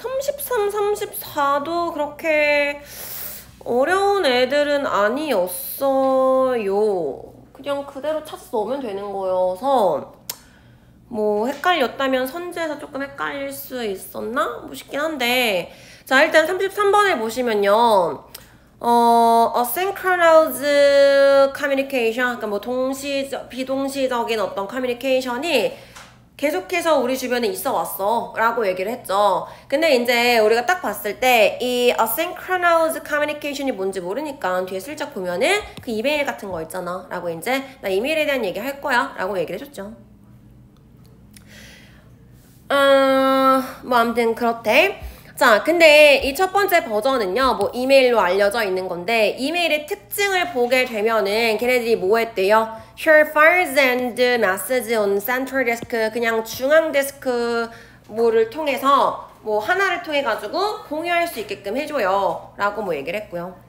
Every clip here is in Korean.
33, 34도 그렇게 어려운 애들은 아니었어요. 그냥 그대로 찾아서 넣으면 되는 거여서 뭐 헷갈렸다면 선지에서 조금 헷갈릴 수 있었나? 뭐 싶긴 한데 자 일단 33번에 보시면요 asynchronous communication 그러니까 뭐 비동시적인 어떤 커뮤니케이션이 계속해서 우리 주변에 있어 왔어 라고 얘기를 했죠. 근데 이제 우리가 딱 봤을 때 이 asynchronous communication이 뭔지 모르니까 뒤에 슬쩍 보면은 그 이메일 같은 거 있잖아 라고 이제 나 이메일에 대한 얘기 할 거야 라고 얘기를 해줬죠. 뭐 아무튼 그렇대. 자 근데 이 첫 번째 버전은요 뭐 이메일로 알려져 있는 건데 이메일의 특징을 보게 되면은 걔네들이 뭐 했대요? Share files and message on central desk 그냥 중앙 데스크 뭐를 통해서 뭐 하나를 통해 가지고 공유할 수 있게끔 해줘요 라고 뭐 얘기를 했고요.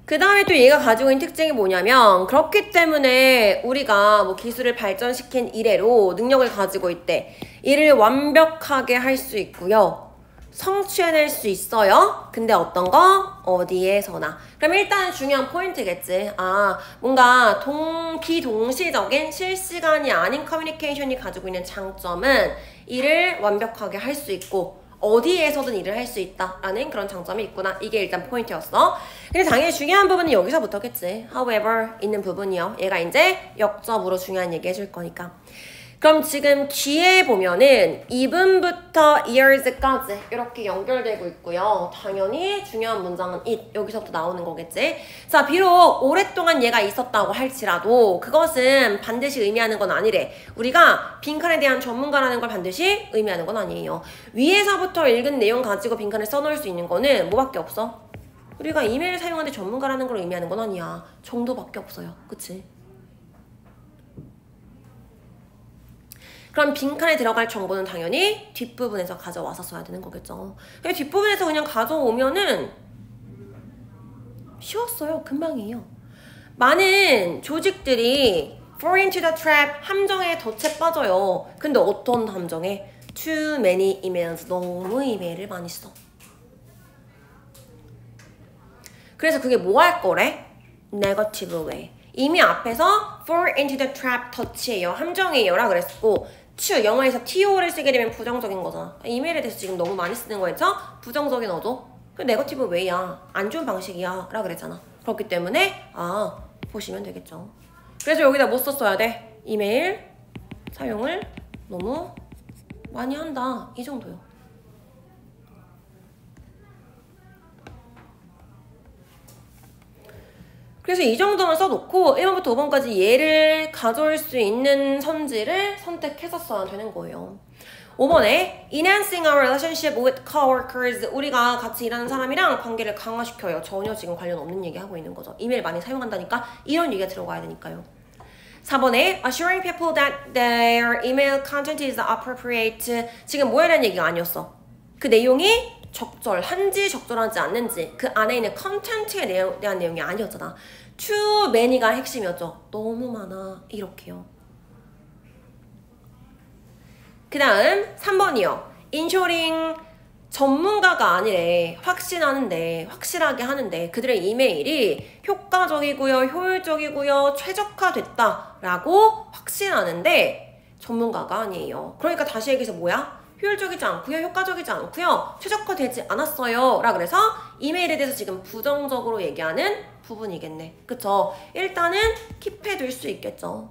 그 다음에 또 얘가 가지고 있는 특징이 뭐냐면 그렇기 때문에 우리가 뭐 기술을 발전시킨 이래로 능력을 가지고 있대. 이를 완벽하게 할 수 있고요. 성취해낼 수 있어요. 근데 어떤 거? 어디에서나. 그럼 일단 중요한 포인트겠지. 아 뭔가 비동시적인 실시간이 아닌 커뮤니케이션이 가지고 있는 장점은 이를 완벽하게 할 수 있고 어디에서든 일을 할 수 있다라는 그런 장점이 있구나. 이게 일단 포인트였어. 근데 당연히 중요한 부분은 여기서부터겠지. However 있는 부분이요. 얘가 이제 역점으로 중요한 얘기 해줄 거니까. 그럼 지금 뒤에 보면은 even부터 ears까지 이렇게 연결되고 있고요. 당연히 중요한 문장은 it 여기서부터 나오는 거겠지. 자 비록 오랫동안 얘가 있었다고 할지라도 그것은 반드시 의미하는 건 아니래. 우리가 빈칸에 대한 전문가라는 걸 반드시 의미하는 건 아니에요. 위에서부터 읽은 내용 가지고 빈칸을 써놓을 수 있는 거는 뭐밖에 없어? 우리가 이메일 사용하는데 전문가라는 걸 의미하는 건 아니야. 정도밖에 없어요. 그치? 그럼 빈칸에 들어갈 정보는 당연히 뒷부분에서 가져와서 써야 되는 거겠죠. 뒷부분에서 그냥 가져오면은 쉬웠어요. 금방이에요. 많은 조직들이 fall into the trap 함정에 덫에 빠져요. 근데 어떤 함정에? Too many emails 너무 이메일을 많이 써. 그래서 그게 뭐 할 거래? Negative way. 이미 앞에서 fall into the trap 덫이에요. 함정이에요 라 그랬고 영어에서 TO를 쓰게 되면 부정적인 거잖아. 이메일에 대해서 지금 너무 많이 쓰는 거에서 부정적인 어조? 그 네거티브 웨이야. 안 좋은 방식이야 라 그랬잖아. 그렇기 때문에 보시면 되겠죠. 그래서 여기다 뭐 썼어야 돼? 이메일 사용을 너무 많이 한다. 이 정도요. 그래서 이 정도만 써놓고 1번부터 5번까지 얘를 가져올 수 있는 선지를 선택해서 써야 되는 거예요. 5번에 Enhancing our relationship with coworkers 우리가 같이 일하는 사람이랑 관계를 강화시켜요. 전혀 지금 관련 없는 얘기 하고 있는 거죠. 이메일 많이 사용한다니까 이런 얘기가 들어가야 되니까요. 4번에 Assuring people that their email content is appropriate 지금 뭐에 대한 얘기가 아니었어. 그 내용이 적절한지 적절하지 않는지 그 안에 있는 컨텐츠에 대한 내용이 아니었잖아. too many가 핵심이었죠. 너무 많아 이렇게요. 그 다음 3번이요. 인쇼링 전문가가 아니래. 확실하게 하는데 그들의 이메일이 효과적이고요. 효율적이고요. 최적화됐다라고 확신하는데 전문가가 아니에요. 그러니까 다시 얘기해서 뭐야? 효율적이지 않고요. 효과적이지 않고요. 최적화되지 않았어요. 라 그래서 이메일에 대해서 지금 부정적으로 얘기하는 부분이겠네. 그쵸? 일단은 킵해둘 수 있겠죠.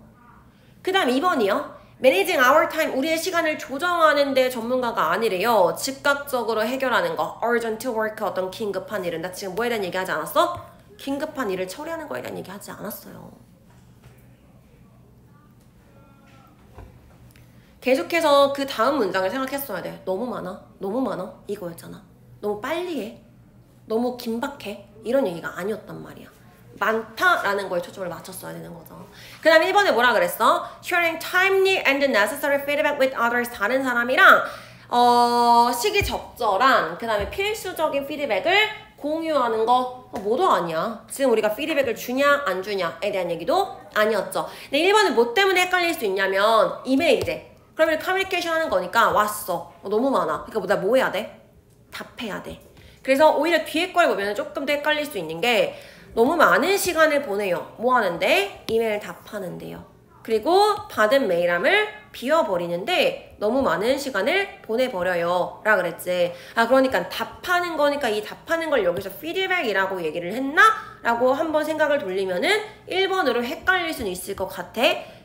그 다음 2번이요. Managing our time. 우리의 시간을 조정하는데 전문가가 아니래요. 즉각적으로 해결하는 거. urgent work. 어떤 긴급한 일은. 나 지금 뭐에 대한 얘기 하지 않았어? 긴급한 일을 처리하는 거에 대한 얘기 하지 않았어요. 계속해서 그 다음 문장을 생각했어야 돼. 너무 많아 이거였잖아. 너무 빨리 해, 너무 긴박해 이런 얘기가 아니었단 말이야. 많다라는 거에 초점을 맞췄어야 되는 거죠. 그 다음에 1번에 뭐라 그랬어? Sharing timely and necessary feedback with others. 다른 사람이랑 시기적절한 그 다음에 필수적인 피드백을 공유하는 거 뭐도 아니야. 지금 우리가 피드백을 주냐 안 주냐에 대한 얘기도 아니었죠. 근데 1번은 뭐 때문에 헷갈릴 수 있냐면 이메일이래. 그러면 커뮤니케이션 하는 거니까 왔어. 너무 많아. 그러니까 나 뭐 해야 돼? 답해야 돼. 그래서 오히려 뒤에 걸 보면 조금 더 헷갈릴 수 있는 게 너무 많은 시간을 보내요. 뭐 하는데? 이메일 답하는데요. 그리고 받은 메일함을 비워버리는데 너무 많은 시간을 보내버려요 라 그랬지. 그러니까 답하는 거니까 이 답하는 걸 여기서 피드백이라고 얘기를 했나? 라고 한번 생각을 돌리면은 1번으로 헷갈릴 수는 있을 것 같아.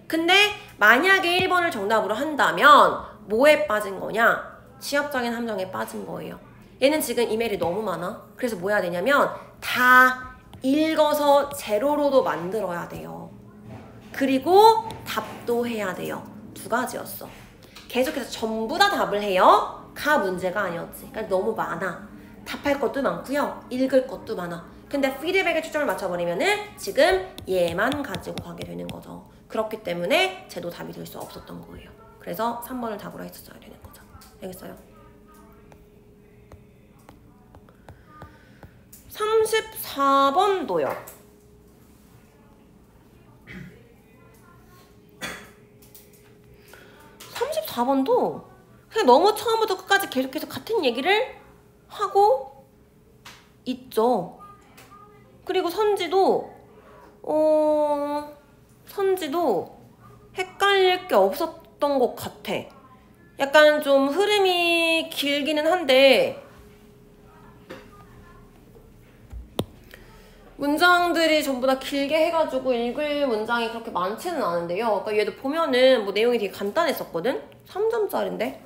근데 만약에 1번을 정답으로 한다면 뭐에 빠진 거냐? 취업적인 함정에 빠진 거예요. 얘는 지금 이메일이 너무 많아. 그래서 뭐 해야 되냐면 다 읽어서 제로로도 만들어야 돼요. 그리고 답도 해야 돼요. 두 가지였어. 계속해서 전부 다 답을 해요. 가 문제가 아니었지. 그러니까 너무 많아. 답할 것도 많고요. 읽을 것도 많아. 근데 피드백에 초점을 맞춰버리면은 지금 얘만 가지고 가게 되는 거죠. 그렇기 때문에 쟤도 답이 될 수 없었던 거예요. 그래서 3번을 답으로 했었어야 되는 거죠. 알겠어요? 34번도요. 34번도 그냥 너무 처음부터 끝까지 계속해서 같은 얘기를 하고 있죠. 그리고 선지도 헷갈릴 게 없었던 것 같아. 약간 좀 흐름이 길기는 한데 문장들이 전부 다 길게 해가지고 읽을 문장이 그렇게 많지는 않은데요. 그러니까 얘도 보면은 뭐 내용이 되게 간단했었거든? 3점짜리인데?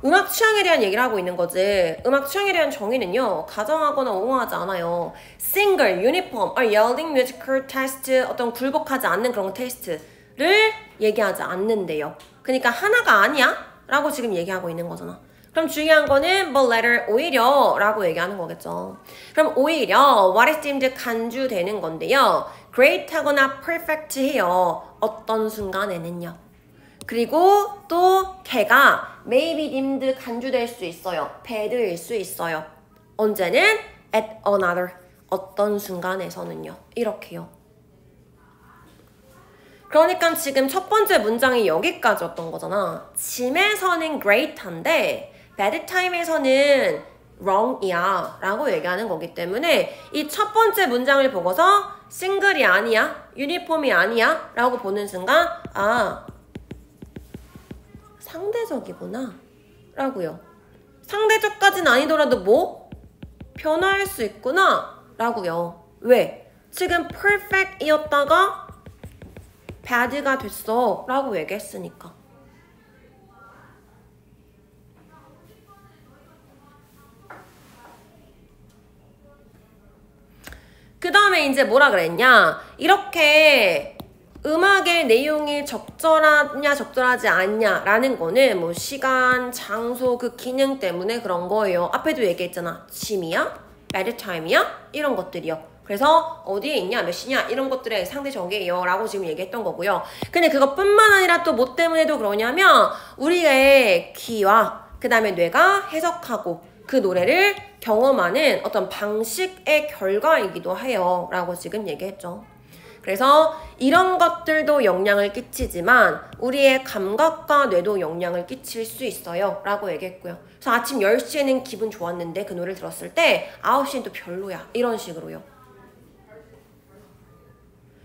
음악 취향에 대한 얘기를 하고 있는 거지. 음악 취향에 대한 정의는요, 가정하거나 옹호하지 않아요. Singer, uniform, or yielding musical taste, 어떤 굴복하지 않는 그런 테스트를 얘기하지 않는데요. 그러니까 하나가 아니야? 라고 지금 얘기하고 있는 거잖아. 그럼 중요한 거는 뭐 letter 오히려 라고 얘기하는 거겠죠. 그럼 오히려 what is deemed 간주되는 건데요. great 하거나 perfect 해요. 어떤 순간에는요. 그리고 또 걔가 maybe deemed 간주될 수 있어요. bad일 수 있어요. 언제는 at another 어떤 순간에서는요. 이렇게요. 그러니까 지금 첫 번째 문장이 여기까지였던 거잖아. 짐에서는 great한데 bad time에서는 wrong이야 라고 얘기하는 거기 때문에 이 첫 번째 문장을 보고서 싱글이 아니야, 유니폼이 아니야 라고 보는 순간 상대적이구나 라고요. 상대적까지는 아니더라도 뭐? 변화할 수 있구나 라고요. 왜? 지금 perfect이었다가 bad가 됐어 라고 얘기했으니까. 그 다음에 이제 뭐라 그랬냐, 이렇게 음악의 내용이 적절하냐 적절하지 않냐 라는 거는 뭐 시간, 장소, 그 기능 때문에 그런 거예요. 앞에도 얘기했잖아. 짐이야? bad time이야? 이런 것들이요. 그래서 어디에 있냐, 몇 시냐 이런 것들의 상대적이에요 라고 지금 얘기했던 거고요. 근데 그것뿐만 아니라 또 뭐 때문에도 그러냐면 우리의 귀와 그 다음에 뇌가 해석하고 그 노래를 경험하는 어떤 방식의 결과이기도 해요 라고 지금 얘기했죠. 그래서 이런 것들도 영향을 끼치지만 우리의 감각과 뇌도 영향을 끼칠 수 있어요 라고 얘기했고요. 그래서 아침 10시에는 기분 좋았는데 그 노래를 들었을 때 9시엔 또 별로야 이런 식으로요.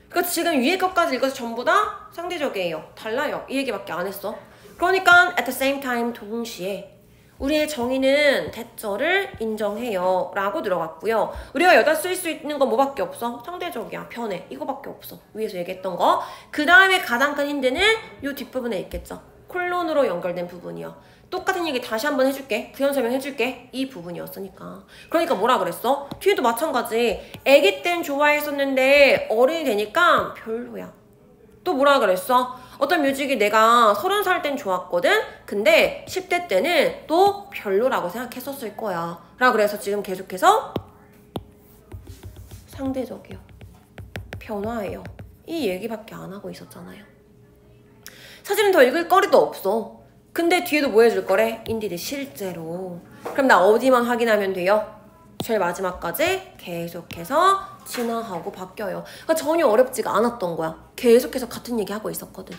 그러니까 지금 위에 것까지 읽어서 전부 다 상대적이에요. 달라요. 이 얘기밖에 안 했어. 그러니까 at the same time 동시에 우리의 정의는 대절을 인정해요 라고 들어갔고요. 우리가 여기다 쓸 수 있는 건 뭐밖에 없어? 상대적이야, 편해, 이거밖에 없어. 위에서 얘기했던 거. 그 다음에 가장 큰 힌트는 이 뒷부분에 있겠죠. 콜론으로 연결된 부분이요. 똑같은 얘기 다시 한번 해줄게. 부연 설명해줄게. 이 부분이었으니까. 그러니까 뭐라 그랬어? 뒤에도 마찬가지. 애기 땐 좋아했었는데 어른이 되니까 별로야. 또 뭐라 그랬어? 어떤 뮤직이 내가 30살 땐 좋았거든? 근데 10대 때는 또 별로라고 생각했었을 거야. 라 그래서 지금 계속해서 상대적이요. 변화예요. 이 얘기밖에 안 하고 있었잖아요. 사실은 더 읽을 거리도 없어. 근데 뒤에도 뭐 해줄 거래? 인디드 실제로. 그럼 나 어디만 확인하면 돼요? 제일 마지막까지 계속해서 진화하고 바뀌어요. 그러니까 전혀 어렵지가 않았던 거야. 계속해서 같은 얘기 하고 있었거든.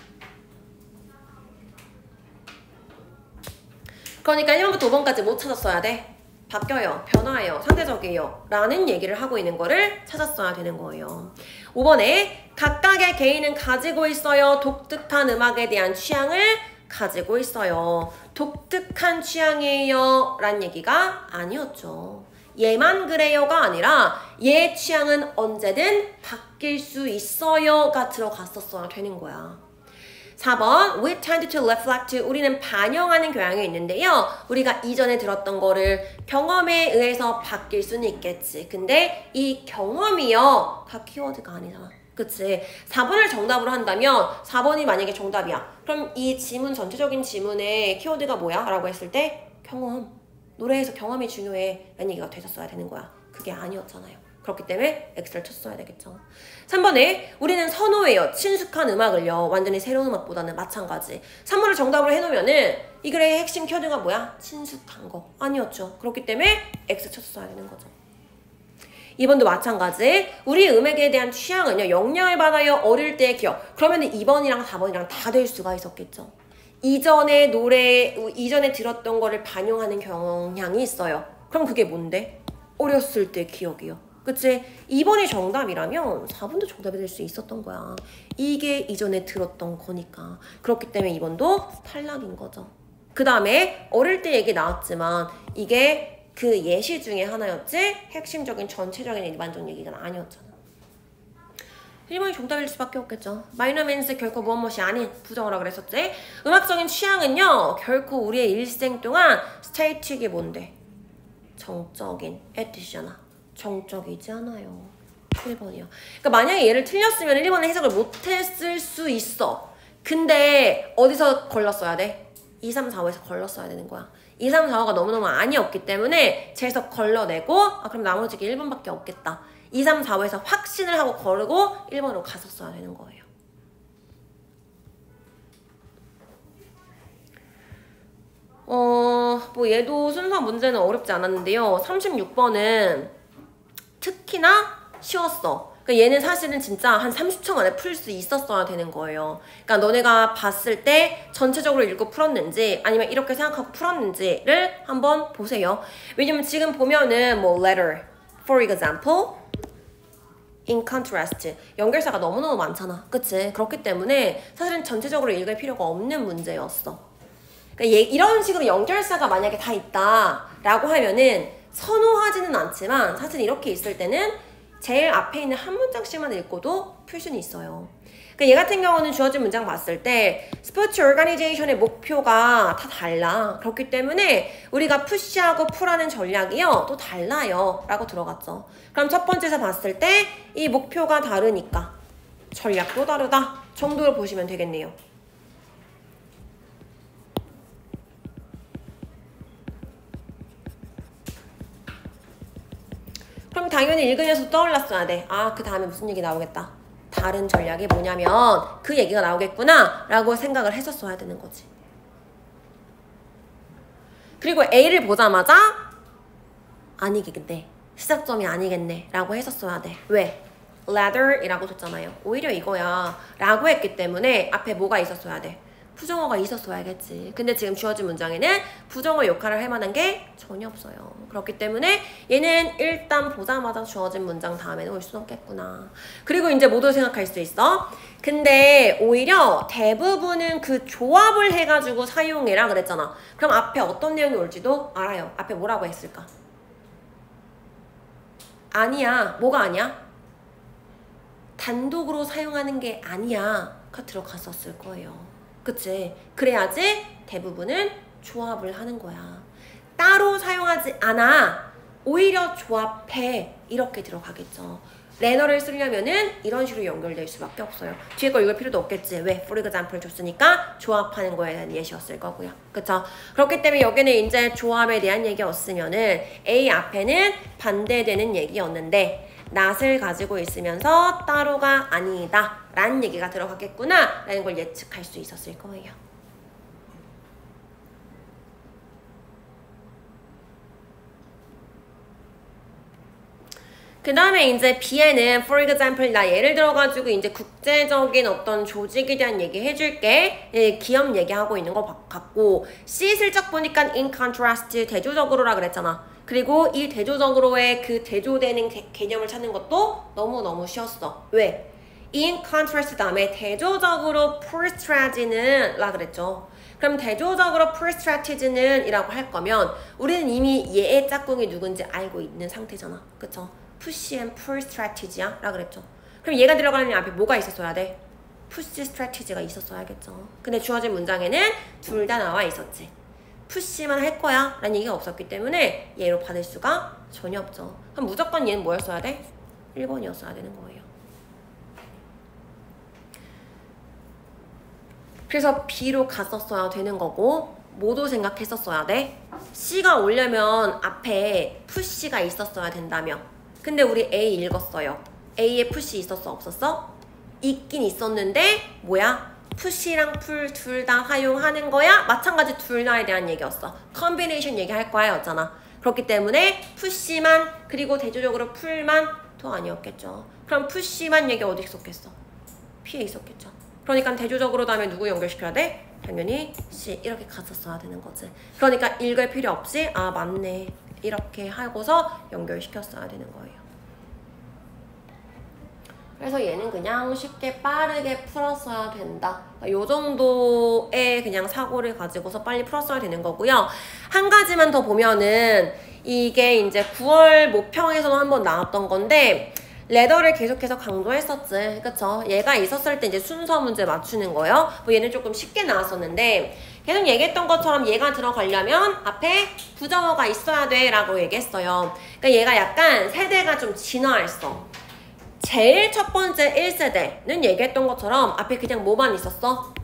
그러니까 1번부터 5번까지 뭐 찾았어야 돼? 바뀌어요, 변화해요, 상대적이에요 라는 얘기를 하고 있는 거를 찾았어야 되는 거예요. 5번에 각각의 개인은 가지고 있어요. 독특한 음악에 대한 취향을 가지고 있어요. 독특한 취향이에요 라는 얘기가 아니었죠. 얘만 그래요가 아니라 얘 취향은 언제든 바뀔 수 있어요가 들어갔었어야 되는 거야. 4번 We tend to reflect. 우리는 반영하는 경향이 있는데요. 우리가 이전에 들었던 거를 경험에 의해서 바뀔 수는 있겠지. 근데 이 경험이요 다 키워드가 아니잖아. 그치? 4번을 정답으로 한다면 4번이 만약에 정답이야. 그럼 이 지문 전체적인 지문에 키워드가 뭐야? 라고 했을 때 경험. 노래에서 경험이 중요해 라는 얘기가 되셨어야 되는 거야. 그게 아니었잖아요. 그렇기 때문에 X를 쳤어야 되겠죠. 3번에 우리는 선호해요. 친숙한 음악을요. 완전히 새로운 음악보다는 마찬가지. 3번을 정답으로 해놓으면은 이 글의 핵심 키워드가 뭐야? 친숙한 거. 아니었죠. 그렇기 때문에 X 쳤어야 되는 거죠. 2번도 마찬가지. 우리 음악에 대한 취향은요. 영향을 받아요. 어릴 때의 기억. 그러면 2번이랑 4번이랑 다 될 수가 있었겠죠. 이전에 이전에 들었던 거를 반영하는 경향이 있어요. 그럼 그게 뭔데? 어렸을 때 기억이요. 그치? 2번이 정답이라면 4번도 정답이 될 수 있었던 거야. 이게 이전에 들었던 거니까. 그렇기 때문에 2번도 탈락인 거죠. 그 다음에 어릴 때 얘기 나왔지만 이게 그 예시 중에 하나였지 핵심적인 전체적인 일반적 얘기가 아니었잖아. 1번이 정답일 수밖에 없겠죠. 마이너맨스 결코 무엇이 아닌 부정어라 그랬었지. 음악적인 취향은요 결코 우리의 일생 동안 스테이트가 뭔데? 정적인 에티잖아. 정적이지 않아요. 1번이요. 그러니까 만약에 얘를 틀렸으면 1번의 해석을 못했을 수 있어. 근데 어디서 걸렀어야 돼? 2, 3, 4, 5에서 걸렀어야 되는 거야. 2, 3, 4, 5가 너무너무 아니었기 때문에 재해석 걸러내고 그럼 나머지 게 1번밖에 없겠다. 2, 3, 4, 5에서 확신을 하고 거르고 1번으로 갔었어야 되는 거예요. 뭐 얘도 순서 문제는 어렵지 않았는데요. 36번은 특히나 쉬웠어. 그러니까 얘는 사실은 진짜 한 30초 만에 풀 수 있었어야 되는 거예요. 그러니까 너네가 봤을 때 전체적으로 읽고 풀었는지 아니면 이렇게 생각하고 풀었는지를 한번 보세요. 왜냐면 지금 보면은 뭐 letter, for example, in contrast 연결사가 너무너무 많잖아. 그치? 그렇기 때문에 사실은 전체적으로 읽을 필요가 없는 문제였어. 그러니까 이런 식으로 연결사가 만약에 다 있다 라고 하면은 선호하지는 않지만 사실 이렇게 있을 때는 제일 앞에 있는 한 문장씩만 읽고도 풀 수는 있어요. 그러니까 얘 같은 경우는 주어진 문장 봤을 때 스포츠 오르가니제이션의 목표가 다 달라. 그렇기 때문에 우리가 푸시하고 풀하는 전략이요 또 달라요 라고 들어갔죠. 그럼 첫 번째에서 봤을 때 이 목표가 다르니까 전략도 다르다 정도로 보시면 되겠네요. 그럼 당연히 읽으면서 떠올랐어야 돼. 아, 그 다음에 무슨 얘기 나오겠다. 다른 전략이 뭐냐면 그 얘기가 나오겠구나 라고 생각을 했었어야 되는 거지. 그리고 A를 보자마자 아니겠네. 시작점이 아니겠네 라고 했었어야 돼. 왜? leather 이라고 줬잖아요. 오히려 이거야 라고 했기 때문에 앞에 뭐가 있었어야 돼? 부정어가 있었어야겠지. 근데 지금 주어진 문장에는 부정어 역할을 할 만한 게 전혀 없어요. 그렇기 때문에 얘는 일단 보자마자 주어진 문장 다음에는 올 수는 없겠구나. 그리고 이제 모두 생각할 수 있어. 근데 오히려 대부분은 그 조합을 해가지고 사용해라 그랬잖아. 그럼 앞에 어떤 내용이 올지도 알아요. 앞에 뭐라고 했을까? 아니야. 뭐가 아니야? 단독으로 사용하는 게 아니야가 들어갔었을 거예요. 그치? 그래야지 대부분은 조합을 하는 거야. 따로 사용하지 않아. 오히려 조합해. 이렇게 들어가겠죠. 레너를 쓰려면은 이런 식으로 연결될 수밖에 없어요. 뒤에 거 읽을 필요도 없겠지. 왜? for example 줬으니까 조합하는 거에 대한 예시였을 거고요. 그쵸? 그렇기 때문에 여기는 이제 조합에 대한 얘기였으면은 A 앞에는 반대되는 얘기였는데 not을 가지고 있으면서 따로가 아니다 라는 얘기가 들어갔겠구나 라는 걸 예측할 수 있었을 거예요. 그 다음에 이제 B에는 for example 나 예를 들어가지고 이제 국제적인 어떤 조직에 대한 얘기 해줄게. 예, 기업 얘기하고 있는 거 같고 C 슬쩍 보니까 in contrast 대조적으로라 그랬잖아. 그리고 이 대조적으로의 그 대조되는 개념을 찾는 것도 너무너무 쉬웠어. 왜? in contrast 다음에 대조적으로 poor strategy는 라 그랬죠. 그럼 대조적으로 poor strategy는 이라고 할 거면 우리는 이미 얘의 짝꿍이 누군지 알고 있는 상태잖아. 그쵸? push and pull strategy야 라 그랬죠. 그럼 얘가 들어가는 앞에 뭐가 있었어야 돼? push strategy가 있었어야겠죠. 근데 주어진 문장에는 둘 다 나와 있었지. push만 할 거야 라는 얘기가 없었기 때문에 얘로 받을 수가 전혀 없죠. 그럼 무조건 얘는 뭐였어야 돼? 1번이었어야 되는 거예요. 그래서 B로 갔었어야 되는 거고 뭐도 생각했었어야 돼? C가 오려면 앞에 push가 있었어야 된다며. 근데 우리 A 읽었어요. A에 push 있었어 없었어? 있긴 있었는데 뭐야? push랑 pull 둘 다 사용하는 거야? 마찬가지 둘 다에 대한 얘기였어. combination 얘기할 거야 였잖아. 그렇기 때문에 push만 그리고 대조적으로 pull만 더 아니었겠죠. 그럼 push만 얘기 어디 있었겠어? P에 있었겠죠. 그러니까 대조적으로 다음에 누구 연결시켜야 돼? 당연히 C 이렇게 갔었어야 되는 거지. 그러니까 읽을 필요 없이 아 맞네 이렇게 하고서 연결시켰어야 되는 거예요. 그래서 얘는 그냥 쉽게 빠르게 풀었어야 된다. 요 정도의 그냥 사고를 가지고서 빨리 풀었어야 되는 거고요. 한 가지만 더 보면은 이게 이제 9월 모평에서도 한번 나왔던 건데 레더를 계속해서 강조했었지. 그쵸? 얘가 있었을 때 이제 순서 문제 맞추는 거요. 뭐 얘는 조금 쉽게 나왔었는데 계속 얘기했던 것처럼 얘가 들어가려면 앞에 부정어가 있어야 돼 라고 얘기했어요. 그러니까 얘가 약간 세대가 좀 진화했어. 제일 첫 번째 1세대는 얘기했던 것처럼 앞에 그냥 뭐만 있었어?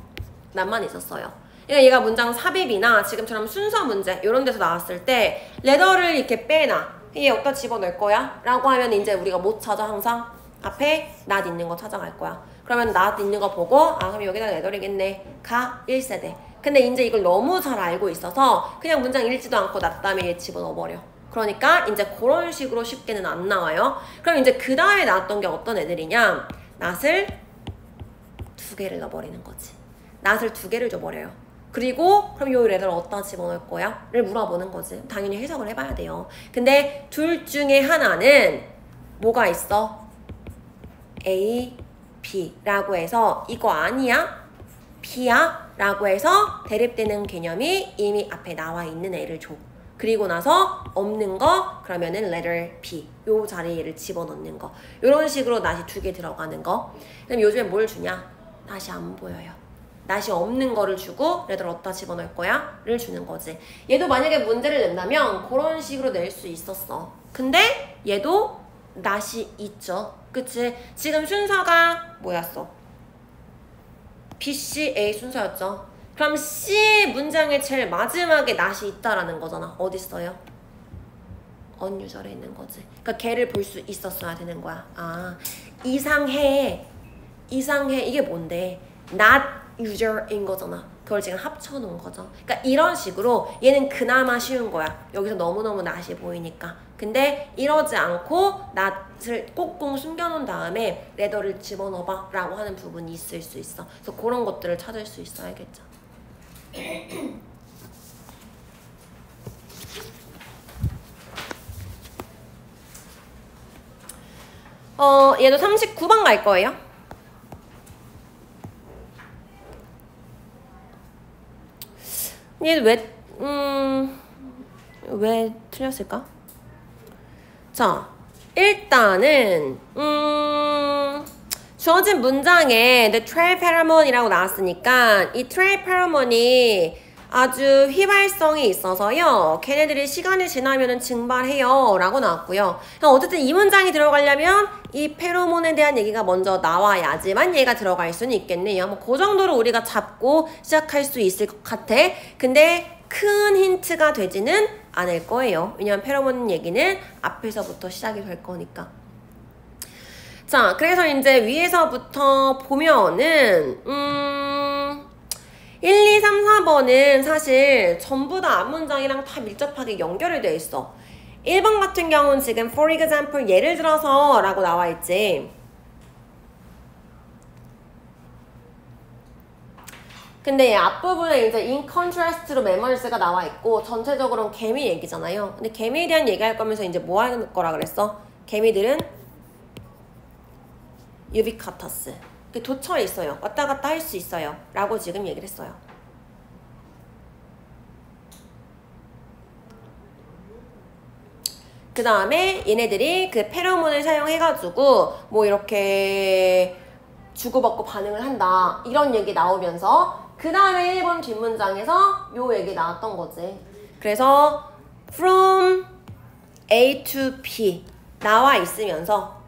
난만 있었어요. 그러니까 얘가 문장 삽입이나 지금처럼 순서 문제 이런 데서 나왔을 때 레더를 이렇게 빼놔. 얘 어디다 집어넣을 거야? 라고 하면 이제 우리가 뭐 찾아 항상? 앞에 not 있는 거 찾아갈 거야. 그러면 not 있는 거 보고 아 그럼 여기다 레더리겠네. 가 1세대. 근데 이제 이걸 너무 잘 알고 있어서 그냥 문장 읽지도 않고 not 다음에 얘 집어넣어버려. 그러니까 이제 그런 식으로 쉽게는 안 나와요. 그럼 이제 그 다음에 나왔던 게 어떤 애들이냐? not을 2개를 넣어버리는 거지. not을 2개를 줘버려요. 그리고 그럼 요 레더를 어디다 집어넣을 거야? 를 물어보는 거지. 당연히 해석을 해봐야 돼요. 근데 둘 중에 하나는 뭐가 있어? A, B 라고 해서 이거 아니야? B야? 라고 해서 대립되는 개념이 이미 앞에 나와 있는 애를 줘. 그리고 나서 없는 거 그러면은 letter B 요 자리를 집어넣는 거. 요런 식으로 not이 2개 들어가는 거. 그럼 요즘에 뭘 주냐? not이 안 보여요. not이 없는 거를 주고 레더를 어디다 집어넣을 거야? 를 주는 거지. 얘도 만약에 문제를 낸다면 그런 식으로 낼 수 있었어. 근데 얘도 not이 있죠. 그치? 지금 순서가 뭐였어? B, C, A 순서였죠. 그럼 C 문장의 제일 마지막에 not이 있다라는 거잖아. 어디 있어요? 언유절에 있는 거지. 그러니까 걔를 볼 수 있었어야 되는 거야. 아, 이상해 이게 뭔데? not user인 거잖아. 그걸 지금 합쳐놓은 거죠. 그러니까 이런 식으로 얘는 그나마 쉬운 거야. 여기서 너무너무 not이 보이니까. 근데 이러지 않고 not을 꽁꽁 숨겨놓은 다음에 레더를 집어넣어봐 라고 하는 부분이 있을 수 있어. 그래서 그런 것들을 찾을 수 있어야겠죠. 얘도 39번 갈 거예요. 얘 왜 틀렸을까? 자, 일단은 주어진 문장에 the trail pheromone이라고 나왔으니까 이 trail pheromone이 아주 휘발성이 있어서요. 걔네들이 시간이 지나면은 증발해요 라고 나왔고요. 어쨌든 이 문장이 들어가려면 이 페로몬에 대한 얘기가 먼저 나와야지만 얘가 들어갈 수는 있겠네요. 뭐 그 정도로 우리가 잡고 시작할 수 있을 것 같아. 근데 큰 힌트가 되지는 않을 거예요. 왜냐면 페로몬 얘기는 앞에서부터 시작이 될 거니까. 자, 그래서 이제 위에서부터 보면은 1, 2, 3, 4번은 사실 전부 다 앞문장이랑 다 밀접하게 연결이 돼 있어. 1번 같은 경우는 지금 for example 예를 들어서 라고 나와 있지. 근데 앞부분에 이제 in contrast로 mammals가 나와 있고 전체적으로는 개미 얘기잖아요. 근데 개미에 대한 얘기할 거면서 이제 뭐 하는 거라 그랬어? 개미들은 ubiquitous. 도처에 있어요. 왔다 갔다 할 수 있어요. 라고 지금 얘기를 했어요. 그 다음에 얘네들이 그 페로몬을 사용해가지고 뭐 이렇게 주고받고 반응을 한다. 이런 얘기 나오면서 그 다음에 1번 뒷문장에서 요 얘기 나왔던 거지. 그래서 from A to B 나와 있으면서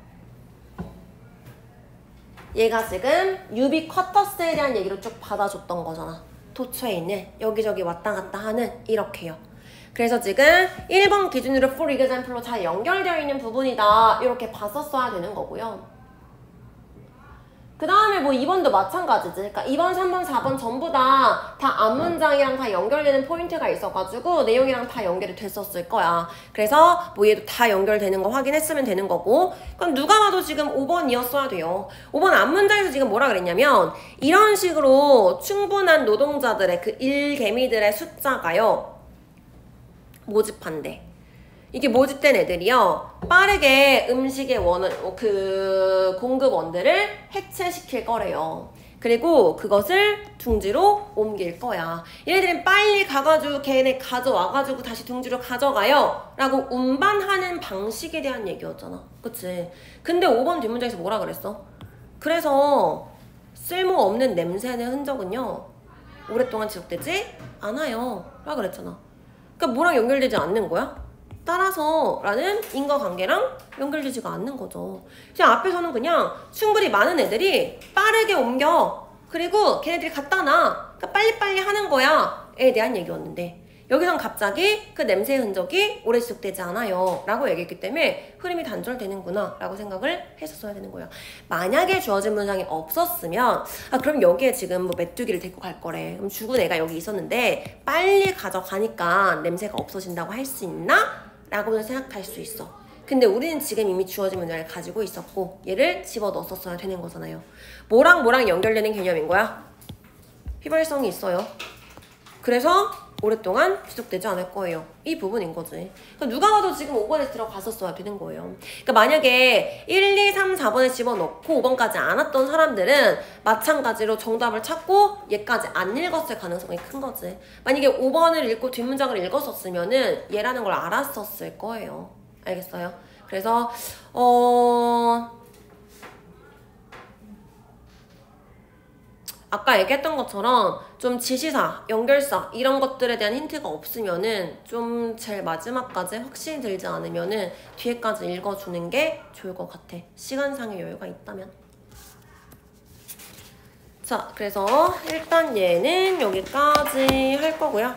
얘가 지금 ubiquitous에 대한 얘기를 쭉 받아줬던 거잖아. 도처에 있는 여기저기 왔다 갔다 하는 이렇게요. 그래서 지금 1번 기준으로 for example로 잘 연결되어 있는 부분이다. 이렇게 봤었어야 되는 거고요. 그 다음에 뭐 2번도 마찬가지지. 그러니까 2번, 3번, 4번 전부 다 앞문장이랑 다 연결되는 포인트가 있어가지고 내용이랑 다 연결이 됐었을 거야. 그래서 뭐 얘도 다 연결되는 거 확인했으면 되는 거고. 그럼 누가 봐도 지금 5번이었어야 돼요. 5번 앞문장에서 지금 뭐라 그랬냐면 이런 식으로 충분한 노동자들의 그 일개미들의 숫자가요. 모집한대. 이게 모집된 애들이요 빠르게 음식의 공급원들을 해체시킬 거래요. 그리고 그것을 둥지로 옮길 거야. 얘네들은 빨리 가가지고 걔네 가져와가지고 다시 둥지로 가져가요 라고 운반하는 방식에 대한 얘기였잖아. 그치? 근데 5번 뒷문장에서 뭐라 그랬어? 그래서 쓸모없는 냄새는 흔적은요 오랫동안 지속되지 않아요 라고 그랬잖아. 그러니까 뭐랑 연결되지 않는 거야? 따라서 라는 인과관계랑 연결되지가 않는 거죠. 그냥 앞에서는 그냥 충분히 많은 애들이 빠르게 옮겨. 그리고 걔네들이 갖다 놔. 그러니까 빨리빨리 하는 거야. 에 대한 얘기였는데 여기선 갑자기 그 냄새의 흔적이 오래 지속되지 않아요 라고 얘기했기 때문에 흐름이 단절되는구나 라고 생각을 했었어야 되는 거예요. 만약에 주어진 문장이 없었으면 그럼 여기에 지금 뭐 메뚜기를 데리고 갈 거래. 그럼 죽은 애가 여기 있었는데 빨리 가져가니까 냄새가 없어진다고 할 수 있나? 라고는 생각할 수 있어. 근데 우리는 지금 이미 주어진 문장을 가지고 있었고 얘를 집어넣었어야 되는 거잖아요. 뭐랑 뭐랑 연결되는 개념인 거야? 휘발성이 있어요. 그래서 오랫동안 지속되지 않을 거예요. 이 부분인 거지. 그러니까 누가 봐도 지금 5번에 들어갔었어야 되는 거예요. 그러니까 만약에 1, 2, 3, 4번에 집어넣고 5번까지 안 왔던 사람들은 마찬가지로 정답을 찾고 얘까지 안 읽었을 가능성이 큰 거지. 만약에 5번을 읽고 뒷문장을 읽었었으면은 얘라는 걸 알았었을 거예요. 알겠어요? 그래서 아까 얘기했던 것처럼 좀 지시사, 연결사 이런 것들에 대한 힌트가 없으면은 좀 제일 마지막까지 확신이 들지 않으면은 뒤에까지 읽어주는 게 좋을 것 같아. 시간상의 여유가 있다면. 자, 그래서 일단 얘는 여기까지 할 거고요.